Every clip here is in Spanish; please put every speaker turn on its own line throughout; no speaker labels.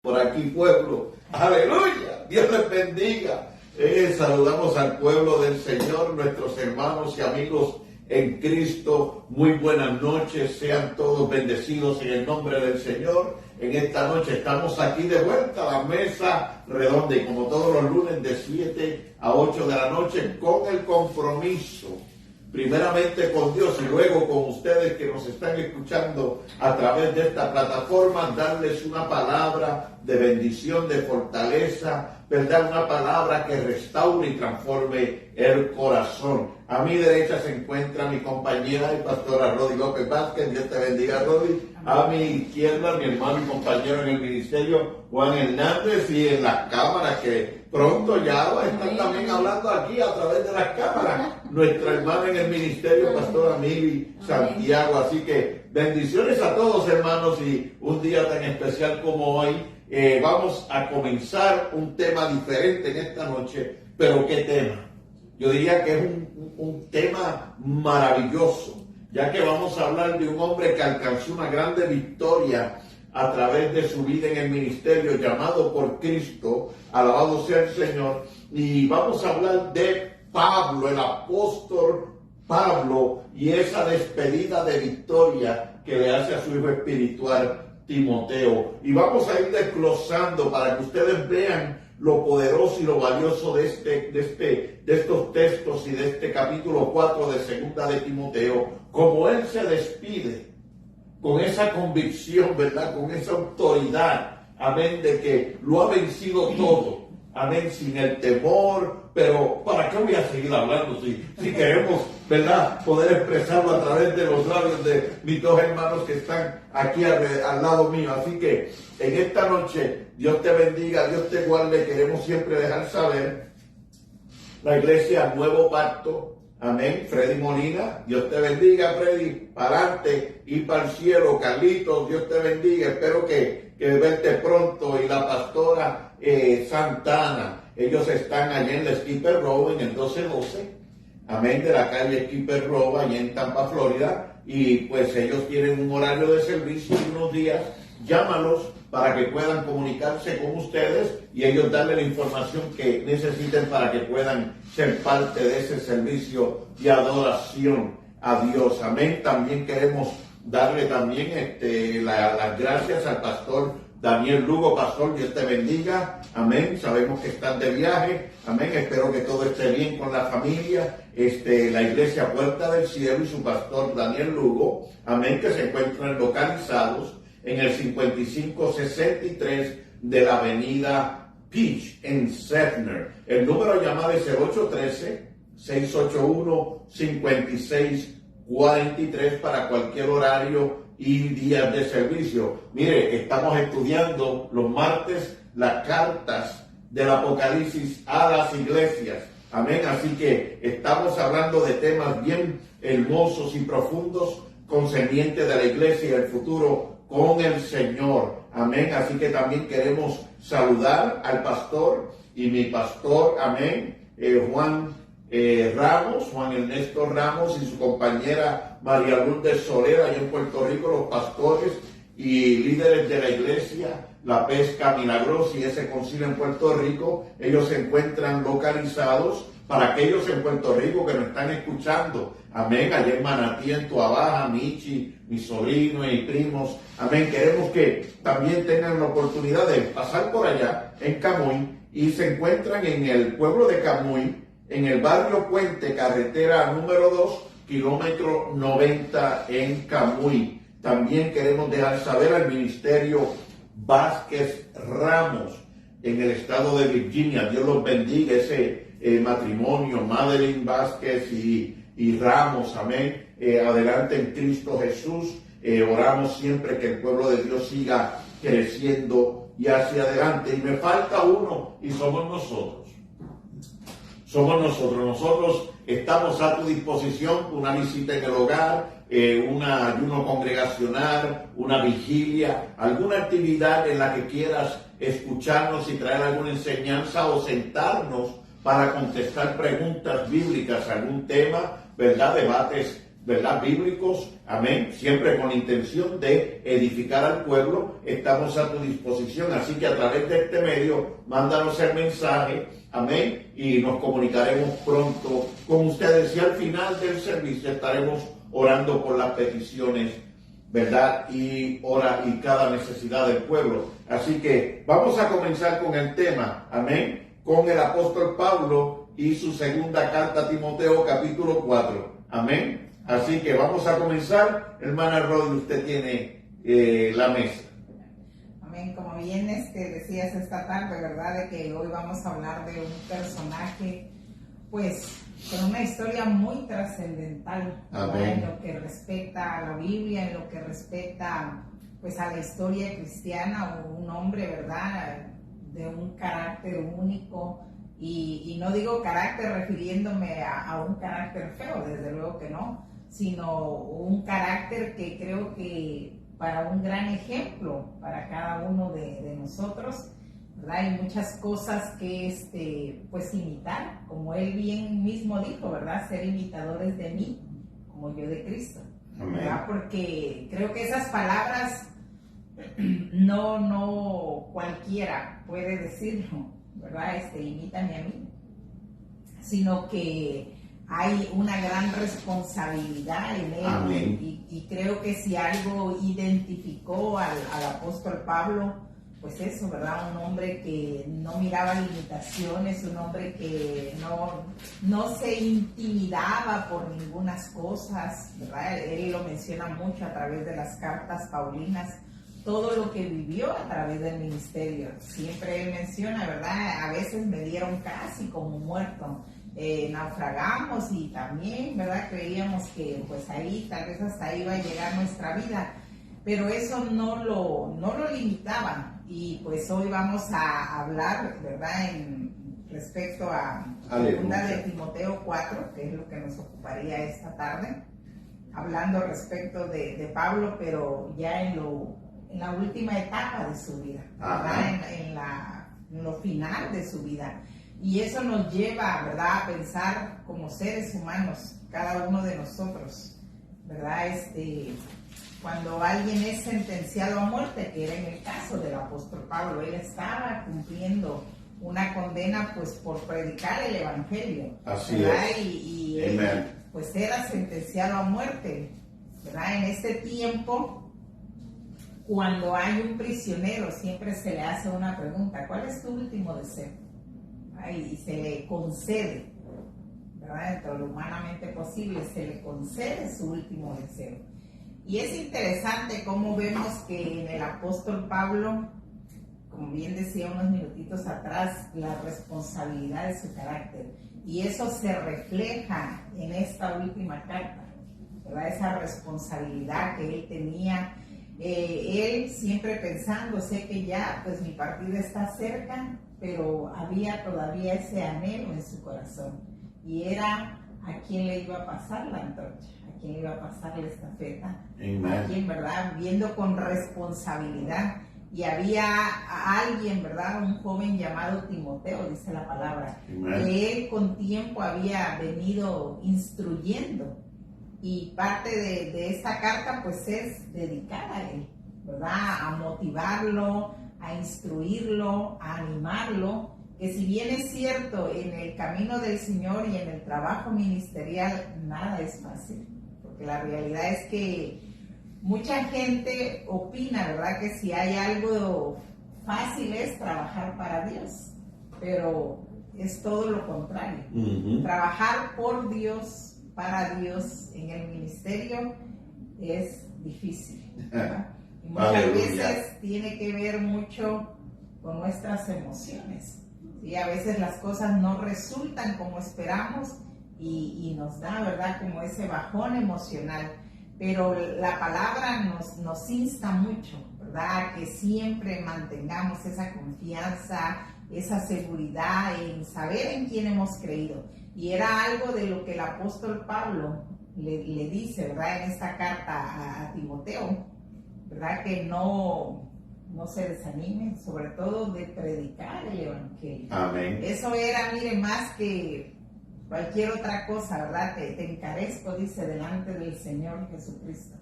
Por aquí, pueblo. Aleluya. Dios les bendiga. Saludamos al pueblo del Señor, nuestros hermanos y amigos en Cristo. Muy buenas noches. Sean todos bendecidos en el nombre del Señor. En esta noche estamos aquí de vuelta a la mesa redonda y como todos los lunes de 7 a 8 de la noche con el compromiso primeramente con Dios y luego con ustedes que nos están escuchando a través de esta plataforma, darles una palabra de bendición, de fortaleza, ¿verdad? Una palabra que restaure y transforme el corazón. A mi derecha se encuentra mi compañera y pastora Rodi López Vázquez. Dios te bendiga, Rodi. A mi izquierda, mi hermano y compañero en el ministerio, Juan Hernández, y en las cámaras que pronto ya va a estar también hablando aquí a través de las cámaras, nuestra hermana en el ministerio, pastora Mili Santiago. Así que bendiciones a todos, hermanos, y un día tan especial como hoy. Vamos a comenzar un tema diferente en esta noche, pero ¿qué tema? Yo diría que es un tema maravilloso, ya que vamos a hablar de un hombre que alcanzó una grande victoria a través de su vida en el ministerio, llamado por Cristo, alabado sea el Señor, y vamos a hablar de Pablo, el apóstol Pablo, y esa despedida de victoria que le hace a su hijo espiritual Timoteo. Y vamos a ir desglosando para que ustedes vean lo poderoso y lo valioso de estos textos y de este capítulo 4 de segunda de Timoteo, como él se despide con esa convicción, ¿verdad? Con esa autoridad, amén, de que lo ha vencido todo, amén, sin el temor. Pero ¿para qué voy a seguir hablando si queremos, ¿verdad?, poder expresarlo a través de los labios de mis dos hermanos que están aquí al lado mío? Así que en esta noche, Dios te bendiga, Dios te guarde. Queremos siempre dejar saber, la iglesia Nuevo Pacto, amén, Freddy Molina, Dios te bendiga, Freddy, para adelante y para el cielo. Carlitos, Dios te bendiga, espero que verte pronto. Y la pastora Santana, ellos están allá en la Skipper Row, en el 1212, amén, de la calle Skipper Row, allá en Tampa, Florida. Y pues ellos tienen un horario de servicio y unos días. Llámalos para que puedan comunicarse con ustedes y ellos darle la información que necesiten para que puedan ser parte de ese servicio de adoración a Dios. Amén. También queremos darle también las gracias al pastor Daniel Lugo. Pastor, Dios te bendiga. Amén. Sabemos que estás de viaje. Amén. Espero que todo esté bien con la familia. La iglesia Puerta del Cielo y su pastor Daniel Lugo. Amén. Que se encuentran localizados en el 5563 de la avenida Peach en Sefner. El número de llamada es el 813-681-5643 para cualquier horario y días de servicio. Mire, estamos estudiando los martes las cartas del Apocalipsis a las iglesias. Amén. Así que estamos hablando de temas bien hermosos y profundos concernientes de la iglesia y el futuro con el Señor. Amén. Así que también queremos saludar al pastor y mi pastor, amén, Juan Ernesto Ramos y su compañera María Lourdes Soler, allá en Puerto Rico, los pastores y líderes de la iglesia La Pesca Milagrosa y ese concilio en Puerto Rico. Ellos se encuentran localizados para aquellos en Puerto Rico que nos están escuchando. Amén. Allá en Manatí, en Tuabaja, Michi, mi sobrino y primos. Amén. Queremos que también tengan la oportunidad de pasar por allá en Camuy y se encuentran en el pueblo de Camuy, en el barrio Puente, carretera número 2, kilómetro 90 en Camuy. También queremos dejar saber al ministerio Vázquez Ramos en el estado de Virginia. Dios los bendiga, ese matrimonio, Madeline Vázquez y Ramos, amén. Adelante en Cristo Jesús. Oramos siempre que el pueblo de Dios siga creciendo y hacia adelante. Y me falta uno, y somos nosotros. Somos nosotros. Nosotros estamos a tu disposición, una visita en el hogar, un ayuno congregacional, una vigilia, alguna actividad en la que quieras escucharnos y traer alguna enseñanza o sentarnos para contestar preguntas bíblicas, algún tema, ¿verdad? Debates ¿verdad? Bíblicos, amén, siempre con intención de edificar al pueblo. Estamos a tu disposición, así que a través de este medio, mándanos el mensaje, amén, y nos comunicaremos pronto con ustedes, y al final del servicio estaremos orando por las peticiones, ¿verdad? Y cada necesidad del pueblo. Así que vamos a comenzar con el tema, amén, con el apóstol Pablo y su segunda carta a Timoteo, capítulo 4, amén. Así que vamos a comenzar. Hermana Rodi, usted tiene la mesa.
Amén. Como bien decías esta tarde, ¿verdad? De que hoy vamos a hablar de un personaje, pues, con una historia muy trascendental, en lo que respecta a la Biblia, en lo que respecta, pues, a la historia cristiana, un hombre, ¿verdad?, de un carácter único. Y no digo carácter refiriéndome a un carácter feo, desde luego que no, sino un carácter que creo que para un gran ejemplo para cada uno de nosotros, ¿verdad? Hay muchas cosas que pues imitar, como él bien mismo dijo, ¿verdad? Ser imitadores de mí, como yo de Cristo, ¿verdad? Porque creo que esas palabras no cualquiera puede decirlo, ¿verdad? Imítame a mí, sino que hay una gran responsabilidad en él. Y creo que si algo identificó al apóstol Pablo, pues eso, ¿verdad? Un hombre que no miraba limitaciones, un hombre que no se intimidaba por ningunas cosas, ¿verdad? Él lo menciona mucho a través de las cartas paulinas, todo lo que vivió a través del ministerio. Siempre él menciona, ¿verdad? A veces me dieron casi como muerto. Naufragamos y también, ¿verdad? Creíamos que pues ahí, tal vez hasta ahí iba a llegar nuestra vida, pero eso no lo limitaba. Y pues hoy vamos a hablar, ¿verdad?, respecto a segunda de Timoteo 4, que es lo que nos ocuparía esta tarde, hablando respecto de Pablo, pero ya en la última etapa de su vida, ¿verdad? En lo final de su vida. Y eso nos lleva, ¿verdad?, a pensar como seres humanos, cada uno de nosotros, ¿verdad? Cuando alguien es sentenciado a muerte, que era en el caso del apóstol Pablo, él estaba cumpliendo una condena, pues, por predicar el evangelio.
Así
¿verdad?
es.
Y él, pues, era sentenciado a muerte, ¿verdad? En este tiempo, cuando hay un prisionero, siempre se le hace una pregunta: ¿cuál es tu último deseo? Y se le concede, ¿verdad? Dentro de lo humanamente posible, se le concede su último deseo. Y es interesante cómo vemos que en el apóstol Pablo, como bien decía unos minutitos atrás, la responsabilidad de su carácter. Y eso se refleja en esta última carta, ¿verdad? Esa responsabilidad que él tenía. Él siempre pensando, sé que ya pues mi partida está cerca, pero había todavía ese anhelo en su corazón, y era a quién le iba a pasar la antorcha, a quién le iba a pasar la estafeta, a quién, ¿verdad? Viendo con responsabilidad. Y había a alguien, ¿verdad?, un joven llamado Timoteo, dice la palabra, que él con tiempo había venido instruyendo. Y parte de esta carta pues es dedicada a él, ¿verdad? A motivarlo, a instruirlo, a animarlo, que si bien es cierto, en el camino del Señor y en el trabajo ministerial nada es fácil, porque la realidad es que mucha gente opina, ¿verdad?, que si hay algo fácil es trabajar para Dios, pero es todo lo contrario. Trabajar por Dios, para Dios en el ministerio es difícil, ¿verdad? Y muchas veces tiene que ver mucho con nuestras emociones, ¿sí? A veces las cosas no resultan como esperamos y nos da, ¿verdad?, como ese bajón emocional, pero la palabra nos insta mucho, ¿verdad?, que siempre mantengamos esa confianza, esa seguridad en saber en quién hemos creído. Y era algo de lo que el apóstol Pablo le dice, ¿verdad?, en esta carta a Timoteo, ¿verdad?, que no se desanime, sobre todo de predicar el evangelio.
Amén.
Eso era, mire, más que cualquier otra cosa, ¿verdad? Te encarezco, dice, delante del Señor Jesucristo,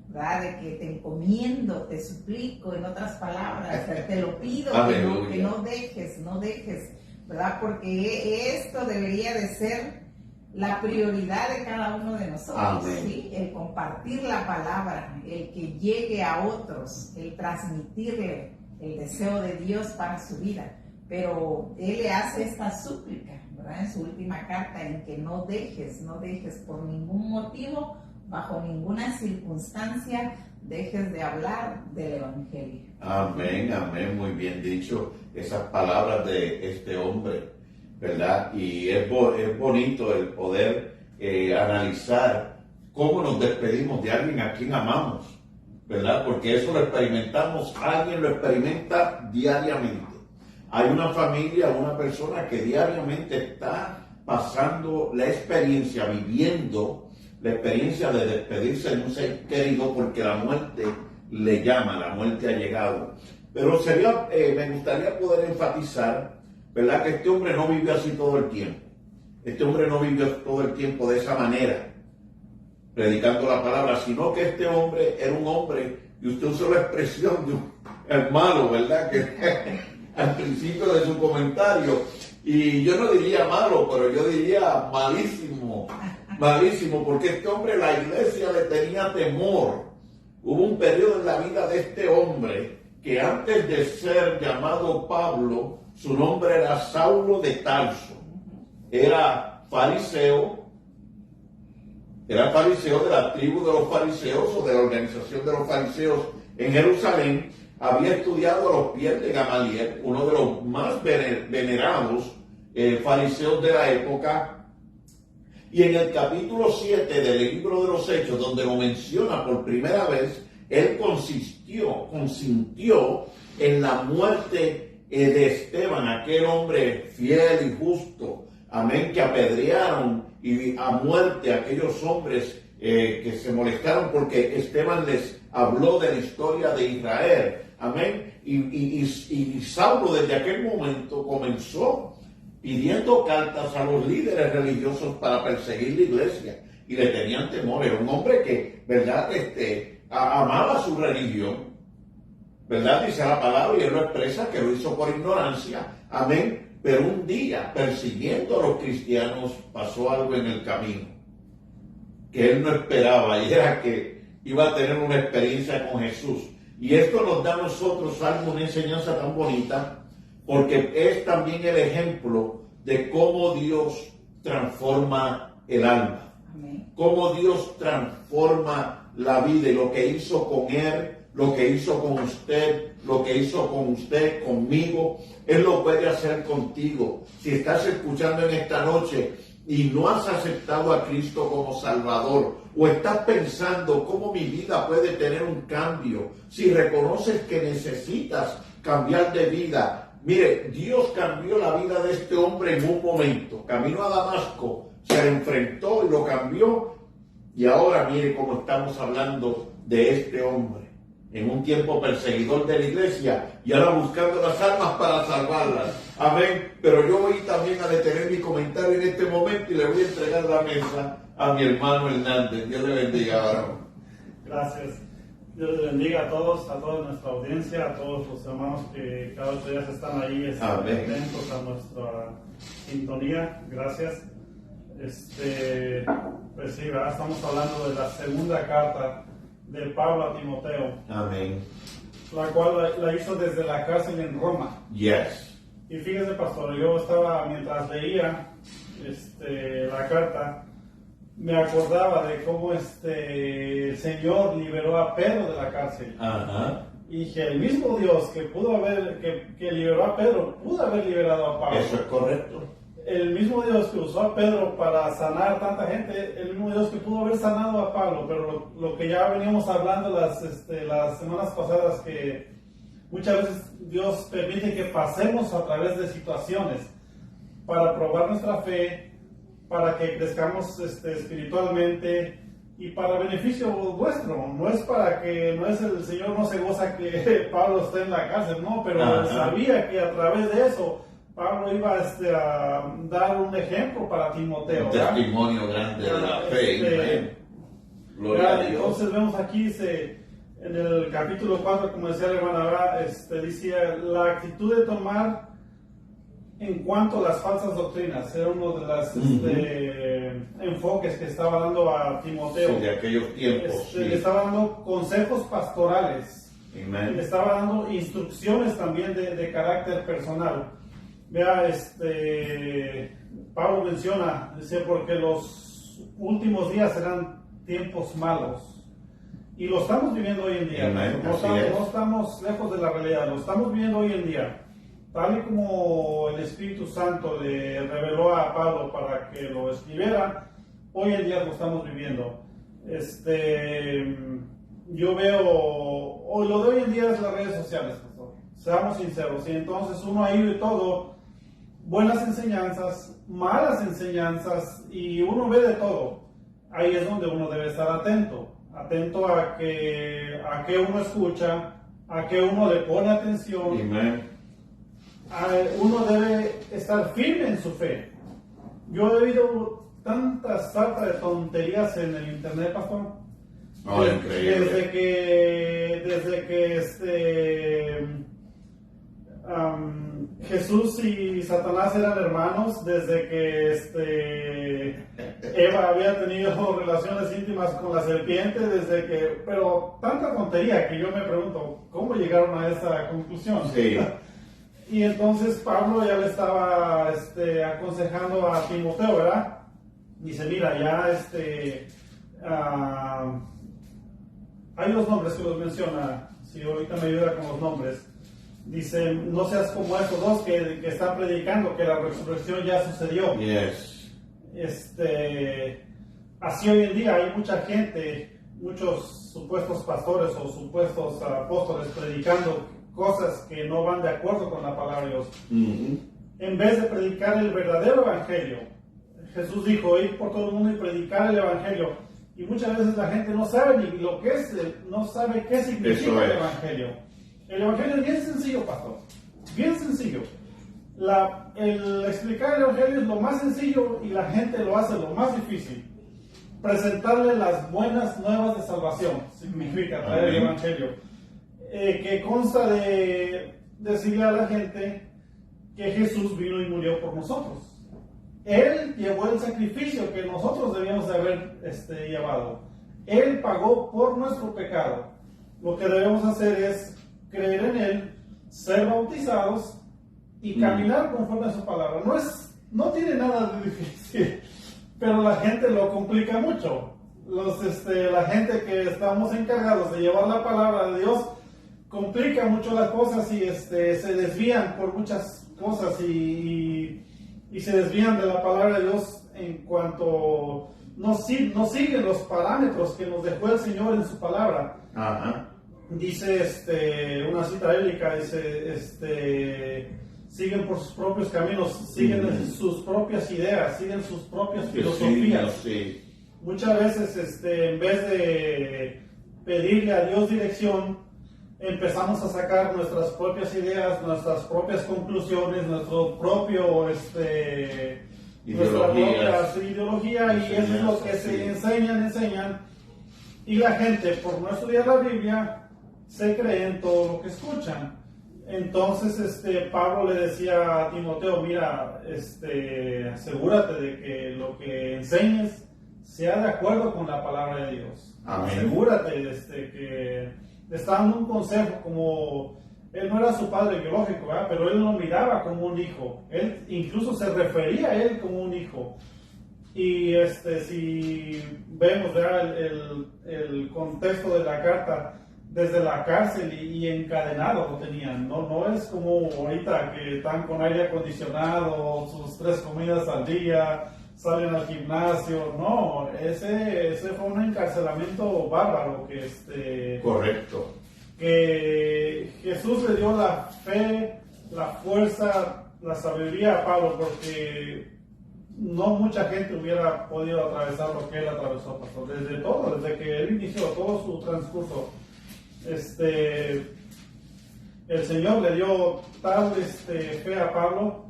¿verdad? De que te encomiendo, te suplico, en otras palabras, te lo pido, que no dejes, ¿verdad? Porque esto debería de ser la prioridad de cada uno de nosotros, ¿sí? El compartir la palabra, el que llegue a otros, el transmitirle el deseo de Dios para su vida. Pero Él le hace esta súplica, ¿verdad? En su última carta, en que no dejes por ningún motivo, bajo ninguna circunstancia, dejes de hablar del Evangelio.
Amén, amén, muy bien dicho esas palabras de este hombre, ¿verdad? Y es bonito el poder analizar cómo nos despedimos de alguien a quien amamos, ¿verdad? Porque eso lo experimentamos, alguien lo experimenta diariamente. Hay una familia, una persona que diariamente está pasando la experiencia, viviendo la experiencia de despedirse de un ser querido porque la muerte le llama, la muerte ha llegado. Pero me gustaría poder enfatizar, ¿verdad?, que este hombre no vivió así todo el tiempo. Este hombre no vivió todo el tiempo de esa manera, predicando la palabra, sino que este hombre era un hombre, y usted usó la expresión de un hermano, ¿verdad?, que al principio de su comentario, y yo no diría malo, pero yo diría malísimo, porque este hombre, la iglesia le tenía temor. Hubo un periodo en la vida de este hombre que antes de ser llamado Pablo, su nombre era Saulo de Tarso. Era fariseo de la tribu de los fariseos o de la organización de los fariseos en Jerusalén. Había estudiado a los pies de Gamaliel, uno de los más venerados fariseos de la época. Y en el capítulo 7 del libro de los Hechos, donde lo menciona por primera vez, él consintió en la muerte de Esteban, aquel hombre fiel y justo, amén, que apedrearon y a muerte a aquellos hombres que se molestaron porque Esteban les habló de la historia de Israel, amén. Y Saulo desde aquel momento comenzó pidiendo cartas a los líderes religiosos para perseguir la iglesia, y le tenían temor. Era un hombre que, ¿verdad?, amaba su religión, ¿verdad? Dice la palabra, y él lo expresa, que lo hizo por ignorancia, amén. Pero un día, persiguiendo a los cristianos, pasó algo en el camino que él no esperaba, y era que iba a tener una experiencia con Jesús. Y esto nos da a nosotros algo, una enseñanza tan bonita, porque es también el ejemplo de cómo Dios transforma el alma. Amén. Cómo Dios transforma la vida, y lo que hizo con él, lo que hizo con usted, lo que hizo con usted, conmigo, Él lo puede hacer contigo. Si estás escuchando en esta noche y no has aceptado a Cristo como Salvador, o estás pensando cómo mi vida puede tener un cambio, si reconoces que necesitas cambiar de vida, mire, Dios cambió la vida de este hombre en un momento. Camino a Damasco, se le enfrentó y lo cambió, y ahora mire cómo estamos hablando de este hombre, en un tiempo perseguidor de la iglesia, y ahora buscando las almas para salvarlas. Amén. Pero yo voy también a detener mi comentario en este momento y le voy a entregar la mesa a mi hermano Hernández. Dios le bendiga, varón.
Gracias. Dios le bendiga a toda nuestra audiencia, a todos los hermanos que cada 8 días están ahí atentos a nuestra sintonía. Gracias. Pues sí, ¿verdad? Estamos hablando de la segunda carta de Pablo a Timoteo.
Amén.
La cual la hizo desde la cárcel en Roma.
Yes.
Y fíjese, pastor, yo estaba, mientras leía la carta, me acordaba de cómo el Señor liberó a Pedro de la cárcel.
Ajá.
Y que el mismo Dios que que liberó a Pedro, pudo haber liberado a Pablo.
Eso es correcto.
El mismo Dios que usó a Pedro para sanar tanta gente, el mismo Dios que pudo haber sanado a Pablo, pero lo que ya veníamos hablando las semanas pasadas, que muchas veces Dios permite que pasemos a través de situaciones para probar nuestra fe, para que crezcamos espiritualmente y para beneficio nuestro. No es el Señor no se goza que Pablo esté en la cárcel, no, pero sabía que a través de eso Pablo iba a dar un ejemplo para Timoteo.
Un testimonio grande de la fe. Amén. Gloria a Dios.
Entonces vemos aquí, en el capítulo 4, como decía el hermano Abra, decía la actitud de tomar en cuanto a las falsas doctrinas. Era uno de los enfoques que estaba dando a Timoteo.
Sí, de aquellos tiempos. Sí.
Le estaba dando consejos pastorales.
Amen.
Le estaba dando instrucciones también de carácter personal. Vea, Pablo menciona, dice, porque los últimos días serán tiempos malos. Y lo estamos viviendo hoy en día. No estamos lejos de la realidad, lo estamos viviendo hoy en día. Tal y como el Espíritu Santo le reveló a Pablo para que lo escribiera, hoy en día lo estamos viviendo. Yo veo, o lo de hoy en día es las redes sociales, pastor. Seamos sinceros. Y entonces uno ahí ve todo, buenas enseñanzas, malas enseñanzas, y uno ve de todo. Ahí es donde uno debe estar atento a que uno escucha, a que uno le pone atención.
Amen.
Uno debe estar firme en su fe. Yo he oído tantas sarta de tonterías en el internet, pastor.
No, increíble.
Desde que Jesús y Satanás eran hermanos, desde que Eva había tenido relaciones íntimas con la serpiente, pero tanta tontería que yo me pregunto, ¿cómo llegaron a esa conclusión?
Sí.
Y entonces Pablo ya le estaba aconsejando a Timoteo, ¿verdad? Dice, mira, ya hay los nombres que los menciona, si ahorita me ayuda con los nombres. Dice, no seas como estos dos que están predicando que la resurrección ya sucedió.
Yes.
Así hoy en día hay mucha gente, muchos supuestos pastores o supuestos apóstoles predicando cosas que no van de acuerdo con la palabra de Dios.
Mm-hmm.
En vez de predicar el verdadero evangelio, Jesús dijo, ir por todo el mundo y predicar el evangelio. Y muchas veces la gente no sabe ni lo que es, no sabe qué significa el evangelio. El evangelio es bien sencillo, pastor. Bien sencillo. El explicar el evangelio es lo más sencillo y la gente lo hace lo más difícil. Presentarle las buenas nuevas de salvación significa traer el evangelio. Que consta de decirle a la gente que Jesús vino y murió por nosotros. Él llevó el sacrificio que nosotros debíamos de haber llevado. Él pagó por nuestro pecado. Lo que debemos hacer es creer en Él, ser bautizados y caminar conforme a su palabra. No tiene nada de difícil, pero la gente lo complica mucho. La gente que estamos encargados de llevar la palabra de Dios complica mucho las cosas y se desvían por muchas cosas y se desvían de la palabra de Dios en cuanto no siguen los parámetros que nos dejó el Señor en su palabra.
Ajá.
Dice una cita bíblica, dice siguen por sus propios caminos, siguen sus propias ideas, siguen sus propias filosofías.
Sí.
Muchas veces en vez de pedirle a Dios dirección, empezamos a sacar nuestras propias ideas, nuestras propias conclusiones, nuestro propio nuestra propia ideología, y eso es lo que se enseñan, y la gente por no estudiar la Biblia se cree en todo lo que escuchan. Entonces Pablo le decía a Timoteo, mira, asegúrate de que lo que enseñes sea de acuerdo con la palabra de Dios. Amén. Asegúrate que le está dando un consejo, como él no era su padre biológico, ¿verdad? Pero él lo miraba como un hijo. Él incluso se refería a él como un hijo. Y si vemos, ¿verdad?, el contexto de la carta, desde la cárcel y encadenado lo tenían. No es como ahorita que están con aire acondicionado, sus 3 comidas al día, salen al gimnasio. No, ese fue un encarcelamiento bárbaro
Correcto.
Que Jesús le dio la fe, la fuerza, la sabiduría a Pablo, porque no mucha gente hubiera podido atravesar lo que él atravesó, pastor. Desde que él inició todo su transcurso, el Señor le dio tal fe a Pablo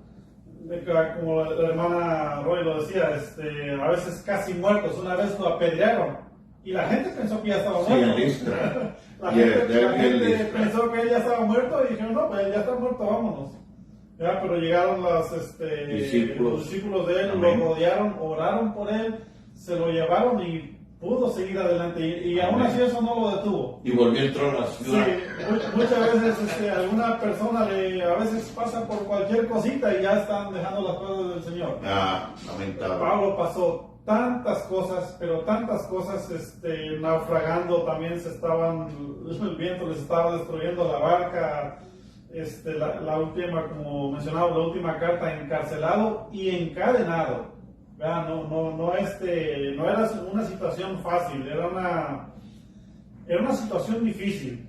como la hermana Roy lo decía, a veces casi muertos. Una vez lo apedrearon y la gente pensó que ya estaba muerto.
Sí, en Listra.
La
Yeah,
gente pensó que él ya estaba muerto y dijeron, no, pues él ya está muerto, vámonos. Ya, pero llegaron los discípulos de él,
Amén.
lo rodearon, oraron por él, se lo llevaron y pudo seguir adelante. Y aún así eso no lo detuvo.
Y volvió a entrar a la ciudad.
Sí, muchas veces alguna persona a veces pasa por cualquier cosita y ya están dejando las cosas del Señor.
Lamentable.
Pablo pasó tantas cosas, pero tantas cosas, naufragando, también el viento les estaba destruyendo la barca, la última, como mencionaba, la última carta, encarcelado y encadenado. No era una situación fácil, era una situación difícil.